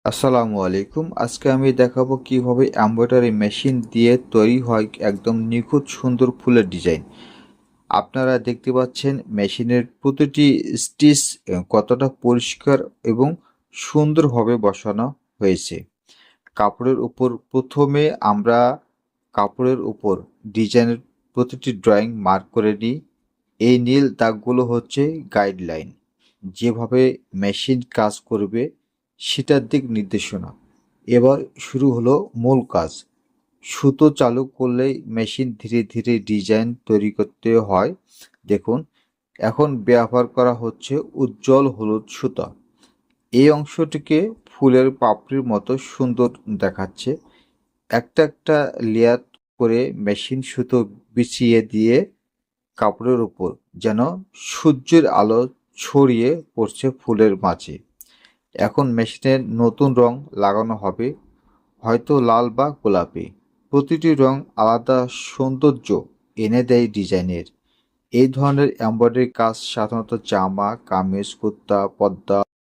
আসসালামু আলাইকুম। আজকে আমি দেখাবো কিভাবে এমব্রয়ডারি মেশিন দিয়ে তৈরি হয় একদম নিখুঁত সুন্দর ফুলের ডিজাইন। আপনারা দেখতে পাচ্ছেন মেশিনের প্রতিটি স্টিচ কতটা পরিষ্কার এবং সুন্দরভাবে বসানো হয়েছে। কাপড়ের উপর প্রথমে আমরা কাপড়ের উপর ডিজাইনের প্রতিটি ড্রয়িং মার্ক করে নিই। এই নীল দাগগুলো হচ্ছে গাইডলাইন, যেভাবে মেশিন কাজ করবে সেটার দিক নির্দেশনা। এবার শুরু হলো মূল কাজ। সুতো চালু করলেই মেশিন ধীরে ধীরে ডিজাইন তৈরি করতে হয়। দেখুন, এখন ব্যবহার করা হচ্ছে উজ্জ্বল হলুদ সুতা। এই অংশটিকে ফুলের পাপড়ির মতো সুন্দর দেখাচ্ছে। একটা একটা লেয়ার করে মেশিন সুতো বিছিয়ে দিয়ে কাপড়ের উপর যেন সূর্যের আলো ছড়িয়ে পড়ছে ফুলের মাঝে। এখন মেশিনের নতুন রং লাগানো হবে, হয়তো লাল বা গোলাপি। প্রতিটি রং আলাদা সৌন্দর্য এনে দেয় ডিজাইনের। এই ধরনের এমব্রয়ডারি কাজ সাধারণত জামা, কামিজ, কুর্তা, পর্দা